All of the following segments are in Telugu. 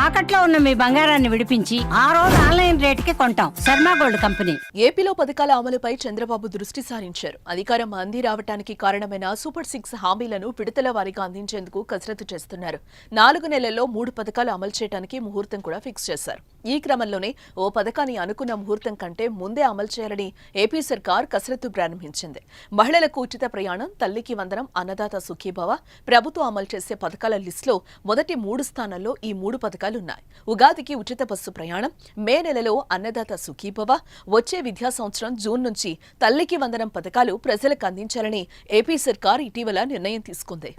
తాకట్లో ఉన్న మీ బంగారాన్ని విడిపించి ఆ రోజు ఆన్లైన్ రేటుకి కొంటాం. Sharma gold company. ఏపీలో పథకాల అమలుపై చంద్రబాబు దృష్టి సారించారు. అధికారం అంది రావటానికి కారణమైన సూపర్ 6 హామీలను విడతల వారీగా అందించేందుకు కసరత్తు చేస్తున్నారు. 4 నెలల్లో 3 పథకాలు అమలు చేయడానికి ముహూర్తం కూడా ఫిక్స్ చేశారు. ఈ క్రమంలోనే ఓ పథకాన్ని అనుకున్న ముహూర్తం కంటే ముందే అమలు చేయాలని ఏపీ సర్కార్ కసరత్తు ప్రారంభించింది. మహిళలకు ఉచిత ప్రయాణం, తల్లికి వందనం, అన్నదాత సుఖీభవ ప్రభుత్వం అమలు చేసే పథకాల లిస్టులో మొదటి 3 స్థానాల్లో ఈ 3 పథకాలున్నాయి. ఉగాదికి ఉచిత బస్సు ప్రయాణం, మే నెలలో అన్నదాత సుఖీభవ, వచ్చే విద్యా సంవత్సరం జూన్ నుంచి తల్లికి వందనం పథకాలు ప్రజలకు అందించాలని ఏపీ సర్కార్ ఇటీవల నిర్ణయం తీసుకుంది.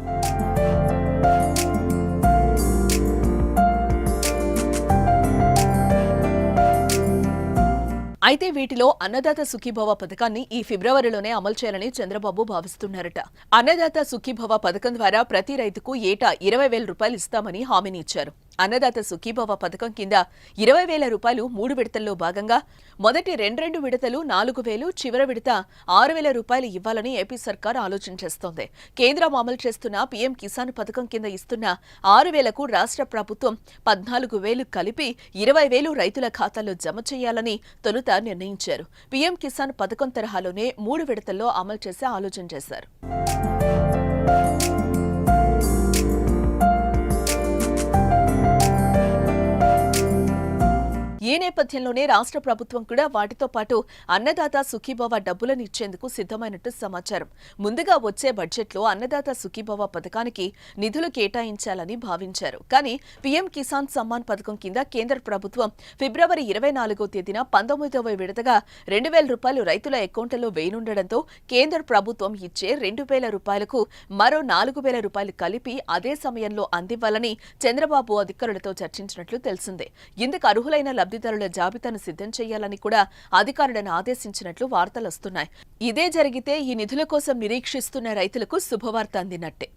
అయితే వీటిలో అన్నదాత సుఖీభవ పథకాన్ని ఈ ఫిబ్రవరిలోనే అమలు చేయాలని చంద్రబాబు భావిస్తున్నారట. అన్నదాత సుఖీభవ పథకం ద్వారా ప్రతి రైతుకు ఏటా 20,000 రూపాయలు ఇస్తామని హామీని ఇచ్చారు. అన్నదాత సుఖీభవ పథకం కింద 20,000 రూపాయలు 3 విడతల్లో భాగంగా మొదటి 2 విడతలు 4,000, చివరి విడత 6,000 రూపాయలు ఇవ్వాలని ఏపీ సర్కార్ ఆలోచన చేస్తోంది. కేంద్రం అమలు చేస్తున్న పీఎం కిసాన్ పథకం కింద ఇస్తున్న 6,000కు రాష్ట్ర ప్రభుత్వం 14,000 కలిపి 20,000 రైతుల ఖాతాల్లో జమ చేయాలని తొలుత నిర్ణయించారు. పీఎం కిసాన్ పథకం తరహాలోనే 3 విడతల్లో అమలు చేసే ఆలోచన చేశారు. ఈ నేపథ్యంలోనే రాష్ట్ర ప్రభుత్వం కూడా వాటితో పాటు అన్నదాత సుఖీభవ డబ్బులను ఇచ్చేందుకు సిద్ధమైనట్టు సమాచారం. ముందుగా వచ్చే బడ్జెట్లో అన్నదాత సుఖీభవ పథకానికి నిధులు కేటాయించాలని భావించారు. కానీ పీఎం కిసాన్ సమ్మాన్ పథకం కింద కేంద్ర ప్రభుత్వం ఫిబ్రవరి 24వ తేదీన 19వ విడతగా 2,000 రూపాయలు రైతుల అకౌంట్లలో వేయనుండడంతో కేంద్ర ప్రభుత్వం ఇచ్చే 2,000 రూపాయలకు మరో 4,000 రూపాయలు కలిపి అదే సమయంలో అందివ్వాలని చంద్రబాబు అధికారులతో చర్చించినట్లు తెలిసిందే. ఇందుకు అర్హులైన లబ్ధిదారుల జాబితాను సిద్ధం చేయాలని కూడా అధికారులను ఆదేశించినట్లు వార్తలొస్తున్నాయి. ఇదే జరిగితే ఈ నిధుల కోసం నిరీక్షిస్తున్న రైతులకు శుభవార్త అందినట్టే.